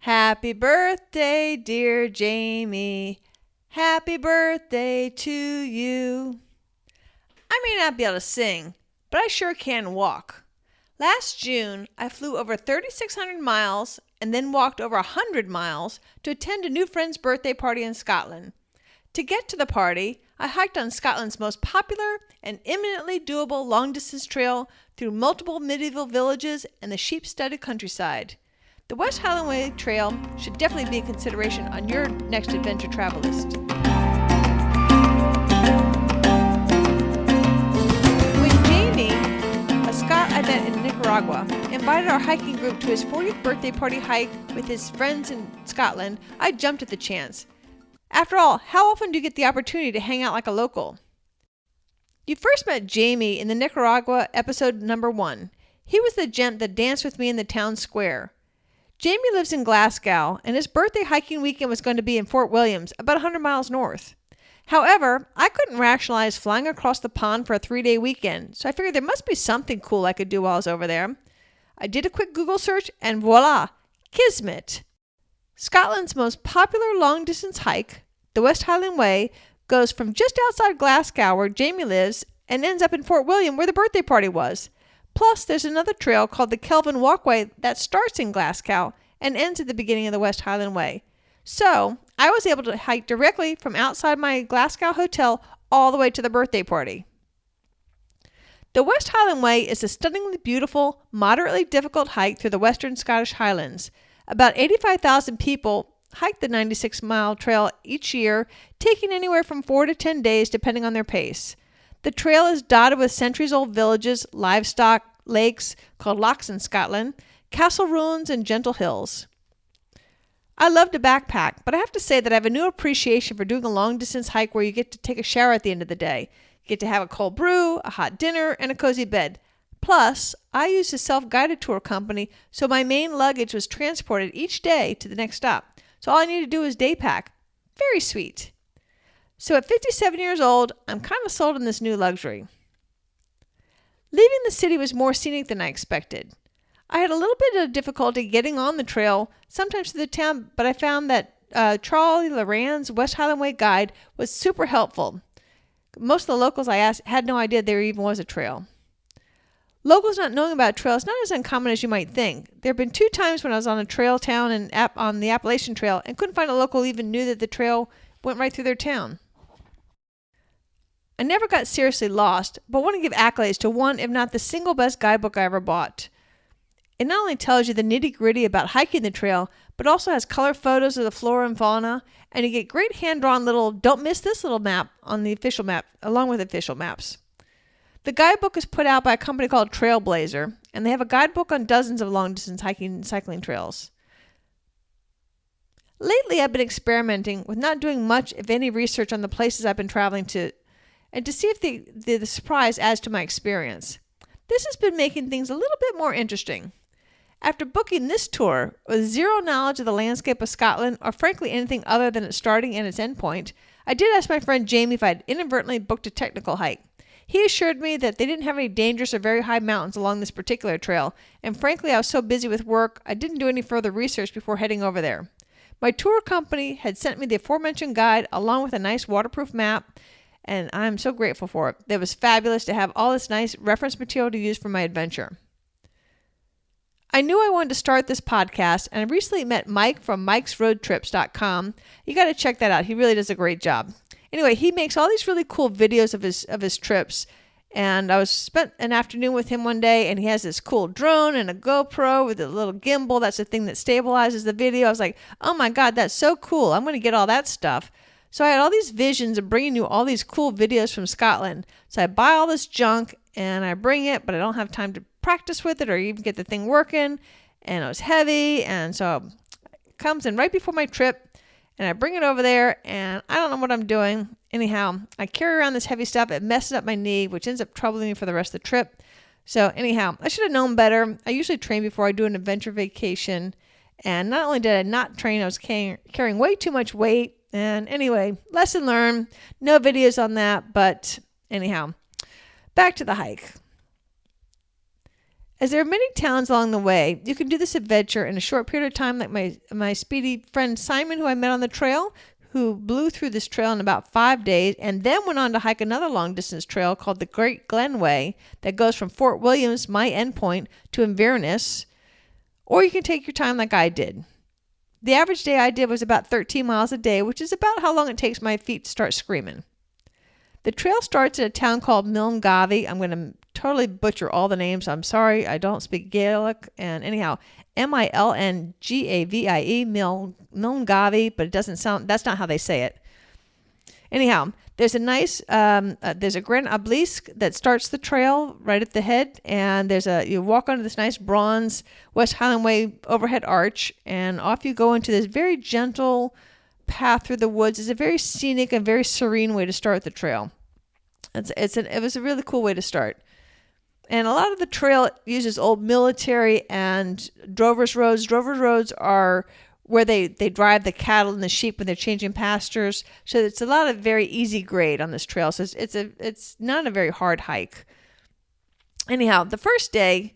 Happy birthday, dear Jamie. Happy birthday to you. I may not be able to sing, but I sure can walk. Last June, I flew over 3,600 miles and then walked over 100 miles to attend a new friend's birthday party in Scotland. To get to the party, I hiked on Scotland's most popular and eminently doable long-distance trail through multiple medieval villages and the sheep-studded countryside. The West Highland Way Trail should definitely be a consideration on your next adventure travel list. When Jamie, a Scot I met in Nicaragua, invited our hiking group to his 40th birthday party hike with his friends in Scotland, I jumped at the chance. After all, how often do you get the opportunity to hang out like a local? You first met Jamie in the Nicaragua episode number 1. He was the gent that danced with me in the town square. Jamie lives in Glasgow, and his birthday hiking weekend was going to be in Fort Williams, about 100 miles north. However, I couldn't rationalize flying across the pond for a 3-day weekend, so I figured there must be something cool I could do while I was over there. I did a quick Google search, and voila, Kismet! Scotland's most popular long-distance hike, the West Highland Way, goes from just outside Glasgow, where Jamie lives, and ends up in Fort William, where the birthday party was. Plus, there's another trail called the Kelvin Walkway that starts in Glasgow and ends at the beginning of the West Highland Way. So, I was able to hike directly from outside my Glasgow hotel all the way to the birthday party. The West Highland Way is a stunningly beautiful, moderately difficult hike through the western Scottish Highlands. About 85,000 people hike the 96-mile trail each year, taking anywhere from 4 to 10 days depending on their pace. The trail is dotted with centuries-old villages, livestock, lakes, called lochs in Scotland, castle ruins, and gentle hills. I love to backpack, but I have to say that I have a new appreciation for doing a long-distance hike where you get to take a shower at the end of the day. You get to have a cold brew, a hot dinner, and a cozy bed. Plus, I used a self-guided tour company, so my main luggage was transported each day to the next stop. So all I needed to do was day pack. Very sweet. So at 57 years old, I'm kind of sold on this new luxury. Leaving the city was more scenic than I expected. I had a little bit of difficulty getting on the trail, sometimes to the town, but I found that Charlie Loran's West Highland Way guide was super helpful. Most of the locals I asked had no idea there even was a trail. Locals not knowing about trails is not as uncommon as you might think. There have been 2 times when I was on a trail town and on the Appalachian Trail and couldn't find a local who even knew that the trail went right through their town. I never got seriously lost, but want to give accolades to one, if not the single best guidebook I ever bought. It not only tells you the nitty-gritty about hiking the trail, but also has color photos of the flora and fauna, and you get great hand-drawn little "don't miss this" little map on the official map, along with official maps. The guidebook is put out by a company called Trailblazer, and they have a guidebook on dozens of long-distance hiking and cycling trails. Lately, I've been experimenting with not doing much, if any, research on the places I've been traveling to, and to see if the surprise adds to my experience. This has been making things a little bit more interesting. After booking this tour with zero knowledge of the landscape of Scotland, or frankly anything other than its starting and its end point, I did ask my friend Jamie if I'd inadvertently booked a technical hike. He assured me that they didn't have any dangerous or very high mountains along this particular trail, and frankly I was so busy with work I didn't do any further research before heading over there. My tour company had sent me the aforementioned guide along with a nice waterproof map, and I'm so grateful for it. It was fabulous to have all this nice reference material to use for my adventure. I knew I wanted to start this podcast, and I recently met Mike from mikesroadtrips.com. You got to check that out. He really does a great job. Anyway, he makes all these really cool videos of his trips, and I spent an afternoon with him one day, and he has this cool drone and a GoPro with a little gimbal. That's the thing that stabilizes the video. I was like, oh my God, that's so cool. I'm going to get all that stuff. So I had all these visions of bringing you all these cool videos from Scotland. So I buy all this junk and I bring it, but I don't have time to practice with it or even get the thing working. And it was heavy. And so it comes in right before my trip and I bring it over there and I don't know what I'm doing. Anyhow, I carry around this heavy stuff. It messes up my knee, which ends up troubling me for the rest of the trip. So anyhow, I should have known better. I usually train before I do an adventure vacation. And not only did I not train, I was carrying way too much weight. And anyway, lesson learned. No videos on that, but anyhow, back to the hike. As there are many towns along the way, you can do this adventure in a short period of time, like my speedy friend Simon, who I met on the trail, who blew through this trail in about 5 days and then went on to hike another long-distance trail called the Great Glen Way that goes from Fort Williams, my endpoint, to Inverness. Or you can take your time like I did. The average day I did was about 13 miles a day, which is about how long it takes my feet to start screaming. The trail starts in a town called Milngavie. I'm going to totally butcher all the names. I'm sorry, I don't speak Gaelic. And anyhow, Milngavie, Milngavie, but it doesn't sound, that's not how they say it. Anyhow, there's a nice, there's a grand obelisk that starts the trail right at the head. And you walk onto this nice bronze West Highland Way overhead arch, and off you go into this very gentle path through the woods. It's a very scenic and very serene way to start the trail. It was a really cool way to start. And a lot of the trail uses old military and drover's roads. Drover's roads are where they drive the cattle and the sheep when they're changing pastures. So it's a lot of very easy grade on this trail. So it's not a very hard hike. Anyhow, the first day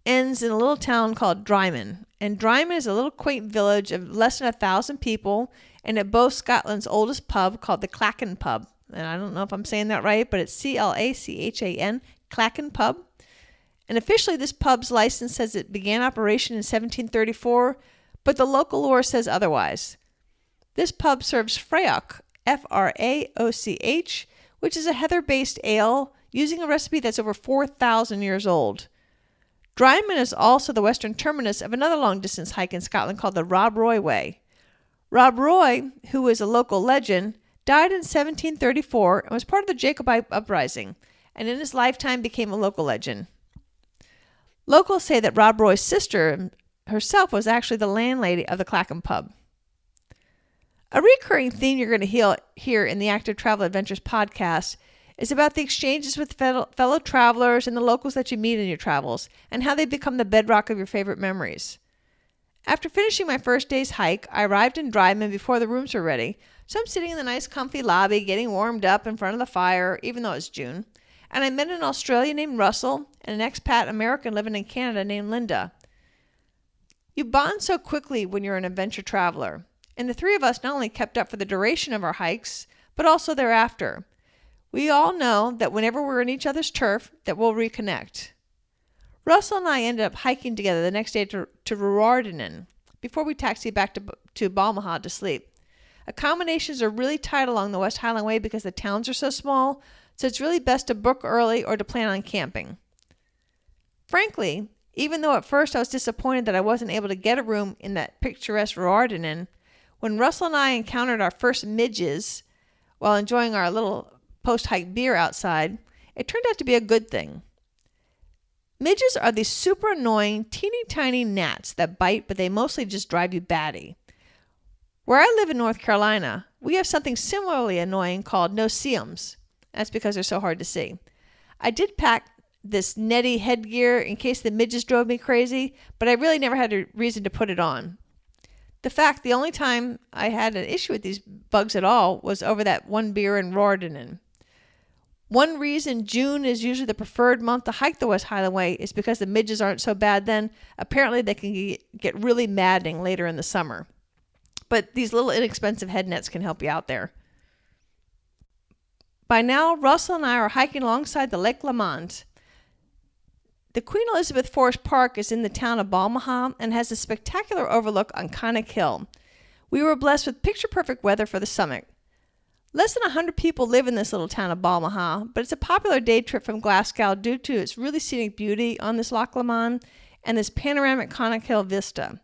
ends in a little town called Dryman. And Dryman is a little quaint village of less than 1,000 people, and it boasts Scotland's oldest pub called the Clachan Pub. And I don't know if I'm saying that right, but it's Clachan, Clachan Pub. And officially this pub's license says it began operation in 1734, but the local lore says otherwise. This pub serves Fraoch, Fraoch, which is a heather-based ale using a recipe that's over 4,000 years old. Dryman is also the western terminus of another long-distance hike in Scotland called the Rob Roy Way. Rob Roy, who is a local legend, died in 1734 and was part of the Jacobite uprising, and in his lifetime became a local legend. Locals say that Rob Roy's sister herself was actually the landlady of the Clachan Pub. A recurring theme you're going to hear in the Active Travel Adventures podcast is about the exchanges with fellow travelers and the locals that you meet in your travels, and how they become the bedrock of your favorite memories. After finishing my first day's hike, I arrived in Dryman before the rooms were ready, so I'm sitting in the nice comfy lobby getting warmed up in front of the fire, even though it's June, and I met an Australian named Russell and an expat American living in Canada named Linda. You bond so quickly when you're an adventure traveler, and the three of us not only kept up for the duration of our hikes, but also thereafter. We all know that whenever we're in each other's turf, that we'll reconnect. Russell and I ended up hiking together the next day to Ruardinen before we taxied back to Balmaha to sleep. Accommodations are really tight along the West Highland Way because the towns are so small, so it's really best to book early or to plan on camping. Frankly, even though at first I was disappointed that I wasn't able to get a room in that picturesque Ruardinen, when Russell and I encountered our first midges while enjoying our little post-hike beer outside, it turned out to be a good thing. Midges are these super annoying, teeny tiny gnats that bite, but they mostly just drive you batty. Where I live in North Carolina, we have something similarly annoying called no-see-ums. That's because they're so hard to see. I did pack this netty headgear in case the midges drove me crazy, but I really never had a reason to put it on. The only time I had an issue with these bugs at all was over that one beer in Ruardinen. One reason June is usually the preferred month to hike the West Highland Way is because the midges aren't so bad then. Apparently they can get really maddening later in the summer. But these little inexpensive head nets can help you out there. By now, Russell and I are hiking alongside the Lake Lamont. The Queen Elizabeth Forest Park is in the town of Balmaha and has a spectacular overlook on Connick Hill. We were blessed with picture-perfect weather for the summit. Less than 100 people live in this little town of Balmaha, but it's a popular day trip from Glasgow due to its really scenic beauty on this Loch Lomond and this panoramic Connick Hill vista.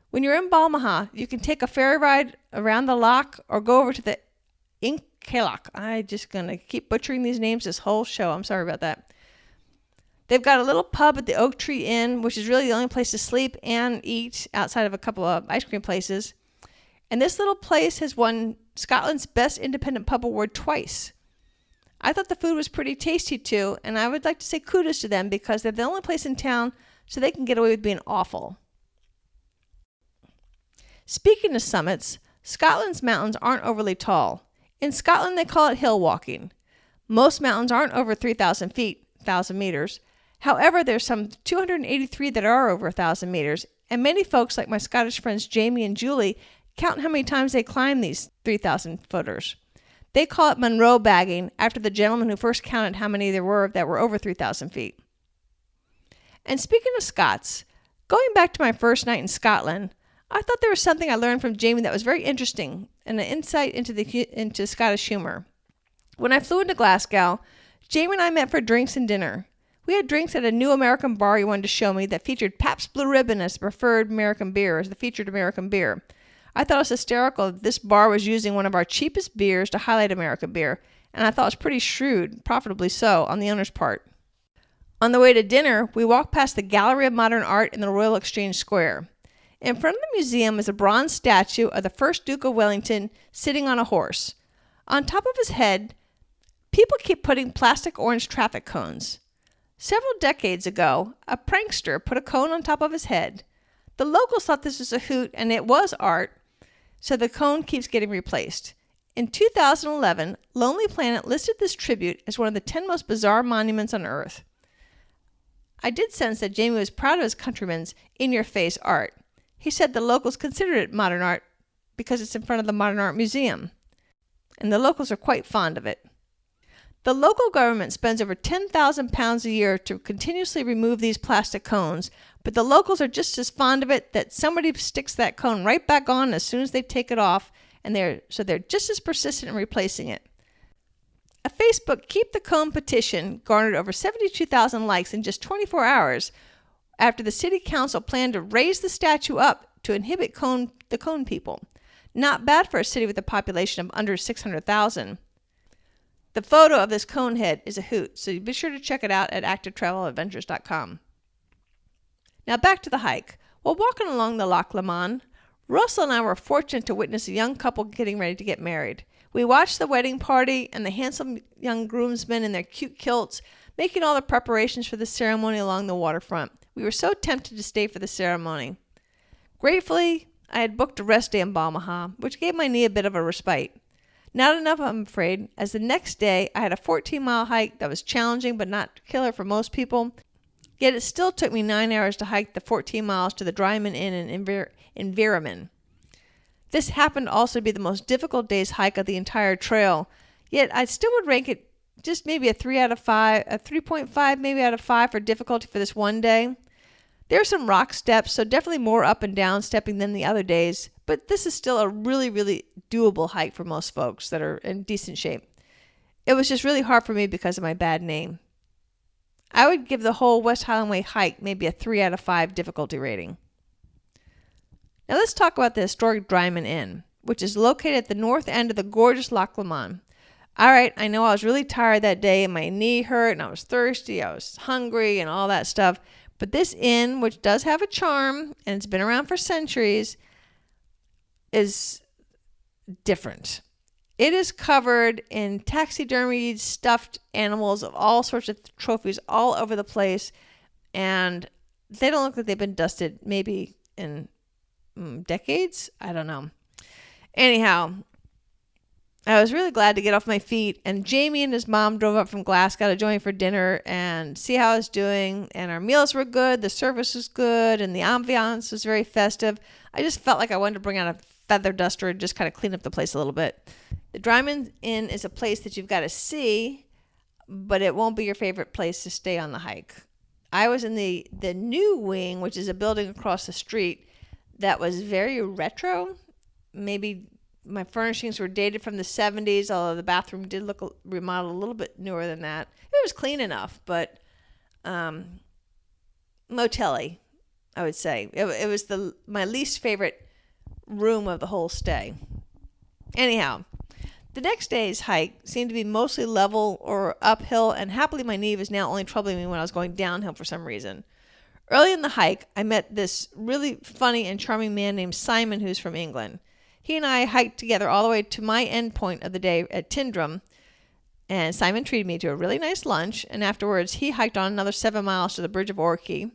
When you're in Balmaha, you can take a ferry ride around the loch or go over to the Inchcailloch. I'm just going to keep butchering these names this whole show. I'm sorry about that. They've got a little pub at the Oak Tree Inn, which is really the only place to sleep and eat outside of a couple of ice cream places. And this little place has won Scotland's Best Independent Pub Award twice. I thought the food was pretty tasty too, and I would like to say kudos to them because they're the only place in town so they can get away with being awful. Speaking of summits, Scotland's mountains aren't overly tall. In Scotland, they call it hill walking. Most mountains aren't over 3,000 feet, 1,000 meters. However, there's some 283 that are over 1,000 meters, and many folks like my Scottish friends Jamie and Julie count how many times they climb these 3,000 footers. They call it Monroe bagging after the gentleman who first counted how many there were that were over 3,000 feet. And speaking of Scots, going back to my first night in Scotland, I thought there was something I learned from Jamie that was very interesting and an insight into Scottish humor. When I flew into Glasgow, Jamie and I met for drinks and dinner. We had drinks at a new American bar he wanted to show me that featured Pabst Blue Ribbon as the preferred American beer, as the featured American beer. I thought it was hysterical that this bar was using one of our cheapest beers to highlight American beer, and I thought it was pretty shrewd, profitably so, on the owner's part. On the way to dinner, we walked past the Gallery of Modern Art in the Royal Exchange Square. In front of the museum is a bronze statue of the first Duke of Wellington sitting on a horse. On top of his head, people keep putting plastic orange traffic cones. Several decades ago, a prankster put a cone on top of his head. The locals thought this was a hoot, and it was art, so the cone keeps getting replaced. In 2011, Lonely Planet listed this tribute as one of the 10 most bizarre monuments on Earth. I did sense that Jamie was proud of his countrymen's in-your-face art. He said the locals considered it modern art because it's in front of the Modern Art Museum, and the locals are quite fond of it. The local government spends over £10,000 a year to continuously remove these plastic cones, but the locals are just as fond of it that somebody sticks that cone right back on as soon as they take it off, and they're just as persistent in replacing it. A Facebook Keep the Cone petition garnered over 72,000 likes in just 24 hours after the city council planned to raise the statue up to inhibit the cone people. Not bad for a city with a population of under 600,000. The photo of this cone head is a hoot, so be sure to check it out at activetraveladventures.com. Now back to the hike. While walking along the Loch Lomond, Russell and I were fortunate to witness a young couple getting ready to get married. We watched the wedding party and the handsome young groomsmen in their cute kilts making all the preparations for the ceremony along the waterfront. We were so tempted to stay for the ceremony. Gratefully, I had booked a rest day in Balmaha, which gave my knee a bit of a respite. Not enough, I'm afraid, as the next day I had a 14-mile hike that was challenging but not killer for most people. Yet it still took me 9 hours to hike the 14 miles to the Dryman Inn in Inverumin. This happened to also be the most difficult day's hike of the entire trail, yet I still would rank it just maybe a 3 out of 5, a 3.5 maybe out of 5 for difficulty for this one day. There are some rock steps, so definitely more up and down stepping than the other days, but this is still a really, really doable hike for most folks that are in decent shape. It was just really hard for me because of my bad name. I would give the whole West Highland Way hike maybe a 3 out of 5 difficulty rating. Now let's talk about the historic Dryman Inn, which is located at the north end of the gorgeous Loch Lomond. All right, I know I was really tired that day and my knee hurt and I was thirsty, I was hungry and all that stuff. But this inn, which does have a charm and it's been around for centuries, is different. It is covered in taxidermied, stuffed animals of all sorts of trophies all over the place. And they don't look like they've been dusted maybe in decades. I don't know. Anyhow, I was really glad to get off my feet, and Jamie and his mom drove up from Glasgow to join me for dinner and see how I was doing, and our meals were good, the service was good, and the ambiance was very festive. I just felt like I wanted to bring out a feather duster and just kind of clean up the place a little bit. The Dryman Inn is a place that you've got to see, but it won't be your favorite place to stay on the hike. I was in the new wing, which is a building across the street that was very retro. Maybe my furnishings were dated from the 70s, although the bathroom did look remodeled a little bit newer than that. It was clean enough, but motel-y, I would say. It was my least favorite room of the whole stay. Anyhow, the next day's hike seemed to be mostly level or uphill, and happily my knee was now only troubling me when I was going downhill for some reason. Early in the hike, I met this really funny and charming man named Simon who's from England. He and I hiked together all the way to my end point of the day at Tindrum, and Simon treated me to a really nice lunch, and afterwards he hiked on another 7 miles to the Bridge of Orchy.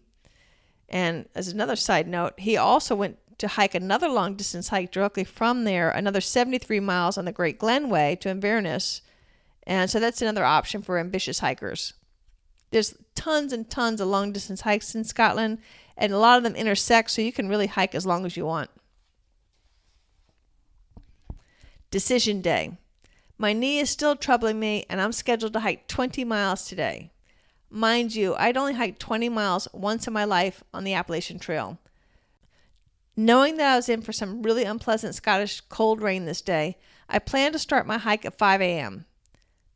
And as another side note, he also went to hike another long distance hike directly from there, another 73 miles on the Great Glen Way to Inverness, and so that's another option for ambitious hikers. There's tons and tons of long-distance hikes in Scotland, and a lot of them intersect, so you can really hike as long as you want. Decision day. My knee is still troubling me, and I'm scheduled to hike 20 miles today. Mind you, I'd only hiked 20 miles once in my life on the Appalachian Trail. Knowing that I was in for some really unpleasant Scottish cold rain this day, I planned to start my hike at 5 a.m.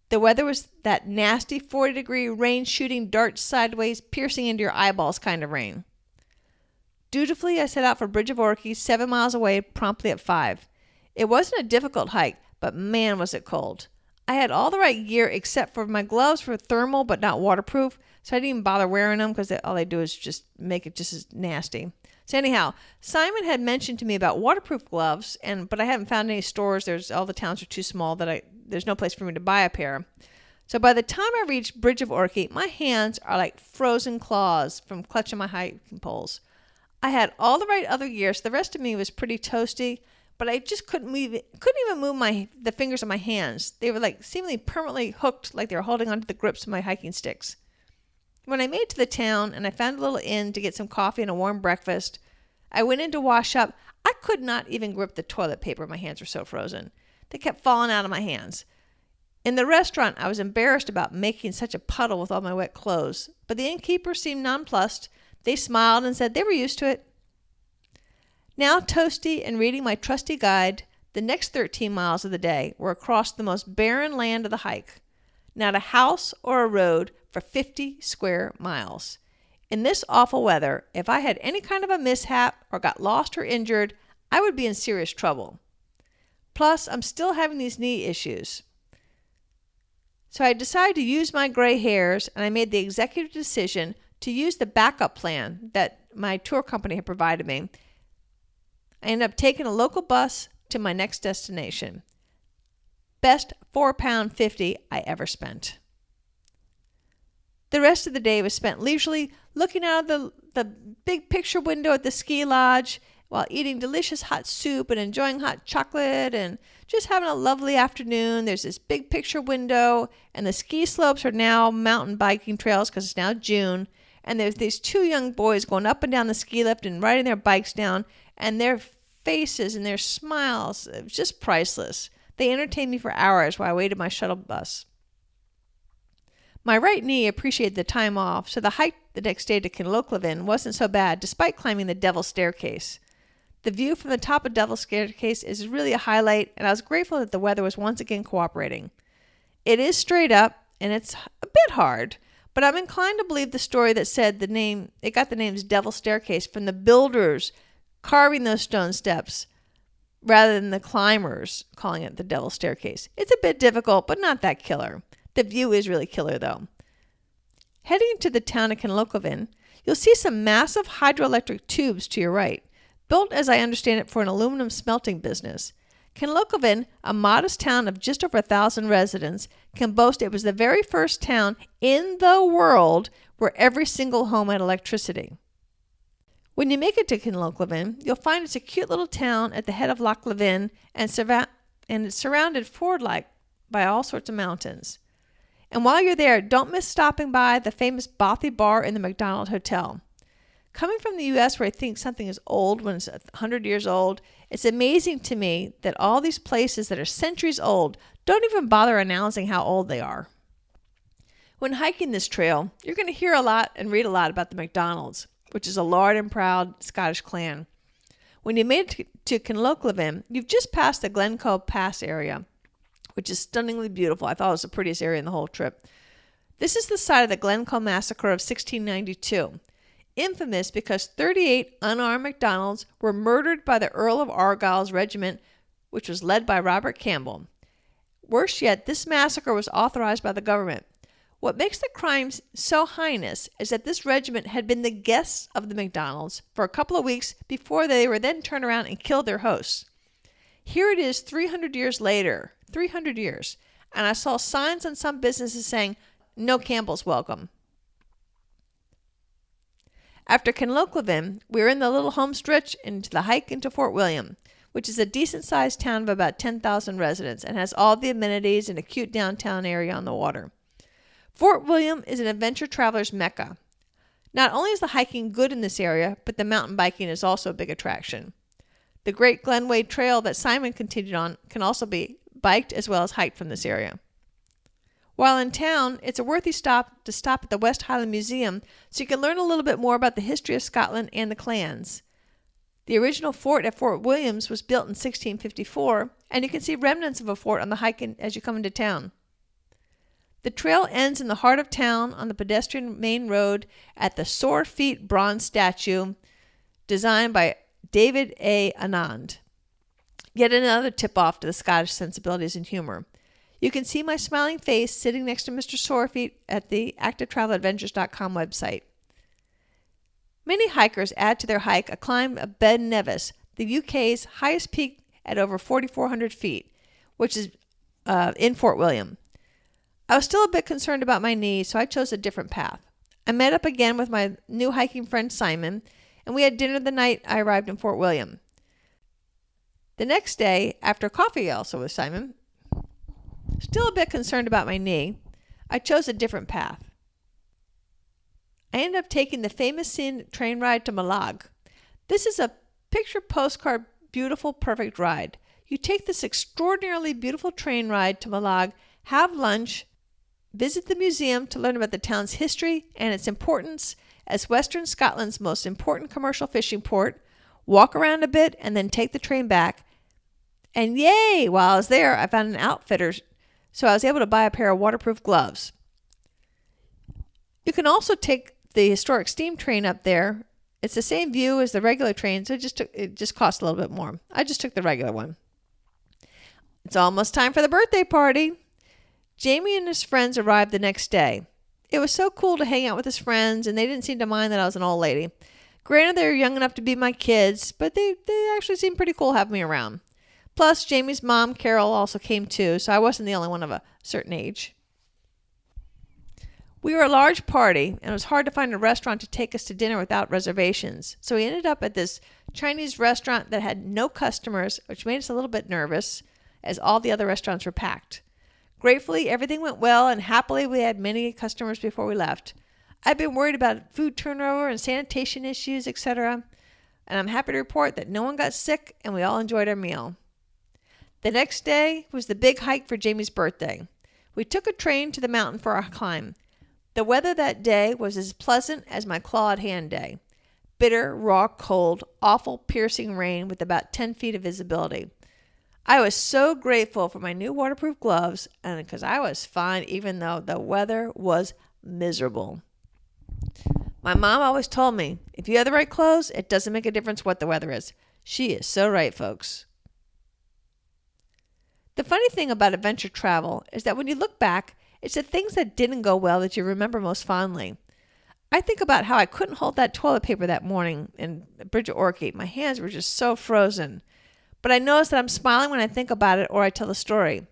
The weather was that nasty 40-degree rain shooting darts sideways, piercing into your eyeballs kind of rain. Dutifully, I set out for Bridge of Orchy, 7 miles away, promptly at 5. It wasn't a difficult hike, but man was it cold. I had all the right gear except for my gloves were thermal but not waterproof, so I didn't even bother wearing them because all they do is just make it just as nasty. So anyhow, Simon had mentioned to me about waterproof gloves, but I haven't found any stores. All the towns are too small that there's no place for me to buy a pair. So by the time I reached Bridge of Orchy, my hands are like frozen claws from clutching my hiking poles. I had all the right other gear, so the rest of me was pretty toasty, but I just couldn't even move the fingers of my hands. They were like seemingly permanently hooked, like they were holding onto the grips of my hiking sticks. When I made it to the town and I found a little inn to get some coffee and a warm breakfast, I went in to wash up. I could not even grip the toilet paper. My hands were so frozen. They kept falling out of my hands. In the restaurant, I was embarrassed about making such a puddle with all my wet clothes, but the innkeeper seemed nonplussed. They smiled and said they were used to it. Now toasty and reading my trusty guide, the next 13 miles of the day were across the most barren land of the hike. Not a house or a road for 50 square miles. In this awful weather, if I had any kind of a mishap or got lost or injured, I would be in serious trouble. Plus, I'm still having these knee issues. So I decided to use my gray hairs, and I made the executive decision to use the backup plan that my tour company had provided me. I ended up taking a local bus to my next destination. Best £4.50 I ever spent. The rest of the day was spent leisurely looking out of the big picture window at the ski lodge while eating delicious hot soup and enjoying hot chocolate and just having a lovely afternoon. There's this big picture window, and the ski slopes are now mountain biking trails because it's now June. And there's these two young boys going up and down the ski lift and riding their bikes down, and their faces and their smiles, it was just priceless. They entertained me for hours while I waited my shuttle bus. My right knee appreciated the time off, so the hike the next day to Kinlochleven wasn't so bad, despite climbing the Devil's Staircase. The view from the top of Devil's Staircase is really a highlight, and I was grateful that the weather was once again cooperating. It is straight up, and it's a bit hard, but I'm inclined to believe the story that said it got the name's Devil's Staircase from the builders carving those stone steps, rather than the climbers calling it the Devil's Staircase. It's a bit difficult, but not that killer. The view is really killer, though. Heading to the town of Kinlochleven, you'll see some massive hydroelectric tubes to your right, built, as I understand it, for an aluminum smelting business. Kinlochleven, a modest town of just over 1,000 residents, can boast it was the very first town in the world where every single home had electricity. When you make it to Kinlochleven, you'll find it's a cute little town at the head of Loch Levin, and it's surrounded forward-like by all sorts of mountains. And while you're there, don't miss stopping by the famous Bothy Bar in the McDonald Hotel. Coming from the U.S., where I think something is old when it's 100 years old, it's amazing to me that all these places that are centuries old don't even bother announcing how old they are. When hiking this trail, you're going to hear a lot and read a lot about the McDonalds, which is a large and proud Scottish clan. When you made it to Kinlochleven, you've just passed the Glencoe Pass area, which is stunningly beautiful. I thought it was the prettiest area in the whole trip. This is the site of the Glencoe Massacre of 1692, infamous because 38 unarmed MacDonalds were murdered by the Earl of Argyll's regiment, which was led by Robert Campbell. Worse yet, this massacre was authorized by the government. What makes the crime so heinous is that this regiment had been the guests of the MacDonalds for a couple of weeks before they were then turned around and killed their hosts. Here it is 300 years later, 300 years, and I saw signs on some businesses saying, "No Campbell's welcome." After Kinlochleven, we were in the little home stretch into the hike into Fort William, which is a decent-sized town of about 10,000 residents and has all the amenities and a cute downtown area on the water. Fort William is an adventure traveler's mecca. Not only is the hiking good in this area, but the mountain biking is also a big attraction. The Great Glenway Trail that Simon continued on can also be biked as well as hiked from this area. While in town, it's a worthy stop to stop at the West Highland Museum so you can learn a little bit more about the history of Scotland and the clans. The original fort at Fort Williams was built in 1654, and you can see remnants of a fort on the hike as you come into town. The trail ends in the heart of town on the pedestrian main road at the Sore Feet bronze statue designed by David A. Anand. Yet another tip-off to the Scottish sensibilities and humor. You can see my smiling face sitting next to Mr. Sorefeet at the ActiveTravelAdventures.com website. Many hikers add to their hike a climb of Ben Nevis, the UK's highest peak at over 4,400 feet, which is in Fort William. I was still a bit concerned about my knee, so I chose a different path. I met up again with my new hiking friend Simon, and we had dinner the night I arrived in Fort William. The next day, after coffee also with Simon, still a bit concerned about my knee, I chose a different path. I ended up taking the famous scenic train ride to Malag. This is a picture postcard, beautiful, perfect ride. You take this extraordinarily beautiful train ride to Malag, have lunch, visit the museum to learn about the town's history and its importance as Western Scotland's most important commercial fishing port, walk around a bit, and then take the train back. And yay! While I was there, I found an outfitter, so I was able to buy a pair of waterproof gloves. You can also take the historic steam train up there. It's the same view as the regular train, so it just cost a little bit more. I just took the regular one. It's almost time for the birthday party. Jamie and his friends arrived the next day. It was so cool to hang out with his friends, and they didn't seem to mind that I was an old lady. Granted, they were young enough to be my kids, but they actually seemed pretty cool having me around. Plus, Jamie's mom, Carol, also came too, so I wasn't the only one of a certain age. We were a large party, and it was hard to find a restaurant to take us to dinner without reservations, so we ended up at this Chinese restaurant that had no customers, which made us a little bit nervous, as all the other restaurants were packed. Gratefully, everything went well, and happily we had many customers before we left. I've been worried about food turnover and sanitation issues, etc., and I'm happy to report that no one got sick and we all enjoyed our meal. The next day was the big hike for Jamie's birthday. We took a train to the mountain for our climb. The weather that day was as pleasant as my clawed hand day. Bitter, raw, cold, awful, piercing rain with about 10 feet of visibility. I was so grateful for my new waterproof gloves, and because I was fine even though the weather was miserable. My mom always told me, if you have the right clothes, it doesn't make a difference what the weather is. She is so right, folks. The funny thing about adventure travel is that when you look back, it's the things that didn't go well that you remember most fondly. I think about how I couldn't hold that toilet paper that morning in Bridge of Orchid. My hands were just so frozen. But I notice that I'm smiling when I think about it or I tell the story.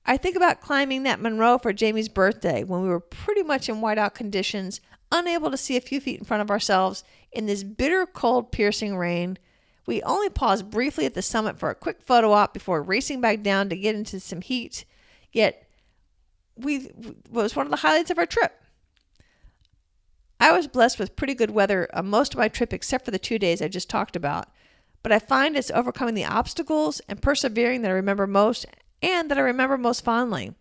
I think about climbing that Monroe for Jamie's birthday when we were pretty much in whiteout conditions, unable to see a few feet in front of ourselves in this bitter, cold, piercing rain. We only paused briefly at the summit for a quick photo op before racing back down to get into some heat. Yet, it was one of the highlights of our trip. I was blessed with pretty good weather on most of my trip except for the 2 days I just talked about. But I find it's overcoming the obstacles and persevering that I remember most and that I remember most fondly.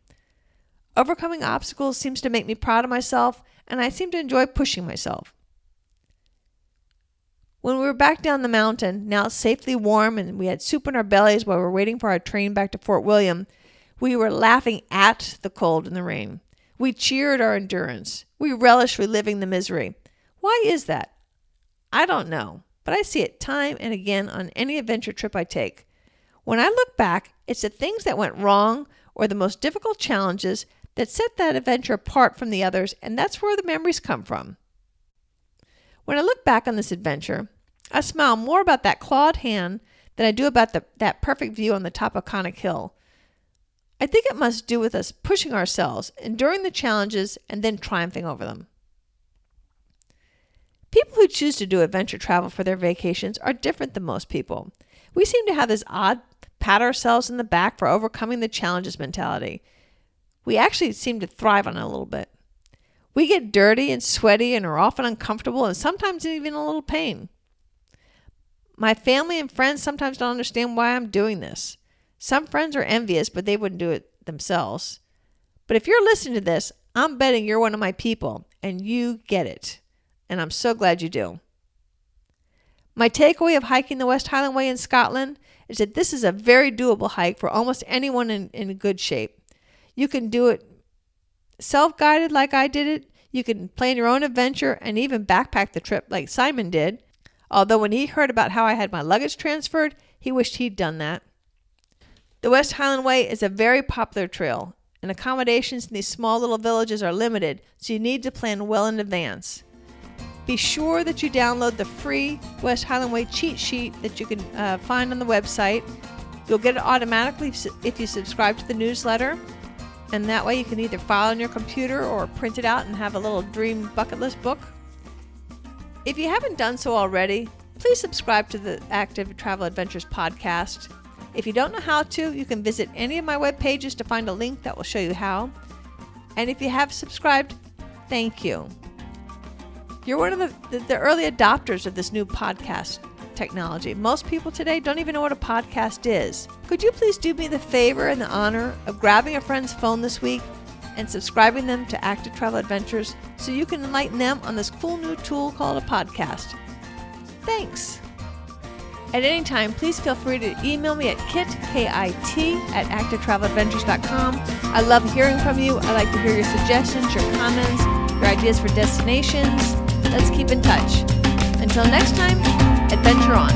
Overcoming obstacles seems to make me proud of myself, and I seem to enjoy pushing myself. When we were back down the mountain, now safely warm and we had soup in our bellies while we were waiting for our train back to Fort William, we were laughing at the cold and the rain. We cheered our endurance. We relished reliving the misery. Why is that? I don't know, but I see it time and again on any adventure trip I take. When I look back, it's the things that went wrong or the most difficult challenges that set that adventure apart from the others, and that's where the memories come from. When I look back on this adventure, I smile more about that clawed hand than I do about that perfect view on the top of Conic Hill. I think it must do with us pushing ourselves, enduring the challenges, and then triumphing over them. People who choose to do adventure travel for their vacations are different than most people. We seem to have this odd pat ourselves in the back for overcoming the challenges mentality. We actually seem to thrive on it a little bit. We get dirty and sweaty and are often uncomfortable and sometimes even a little pain. My family and friends sometimes don't understand why I'm doing this. Some friends are envious, but they wouldn't do it themselves. But if you're listening to this, I'm betting you're one of my people and you get it. And I'm so glad you do. My takeaway of hiking the West Highland Way in Scotland is that this is a very doable hike for almost anyone in good shape. You can do it self-guided like I did it. You can plan your own adventure and even backpack the trip like Simon did. Although when he heard about how I had my luggage transferred, he wished he'd done that. The West Highland Way is a very popular trail, and accommodations in these small little villages are limited, so you need to plan well in advance. Be sure that you download the free West Highland Way cheat sheet that you can find on the website. You'll get it automatically if you subscribe to the newsletter, and that way you can either file on your computer or print it out and have a little dream bucket list book. If you haven't done so already, please subscribe to the Active Travel Adventures podcast. If you don't know how to, you can visit any of my web pages to find a link that will show you how. And if you have subscribed, thank you. You're one of the early adopters of this new podcast technology. Most people today don't even know what a podcast is. Could you please do me the favor and the honor of grabbing a friend's phone this week and subscribing them to Active Travel Adventures so you can enlighten them on this cool new tool called a podcast? Thanks. At any time, please feel free to email me at kit@activetraveladventures.com. I love hearing from you. I like to hear your suggestions, your comments, your ideas for destinations. Let's keep in touch. Until next time, adventure on.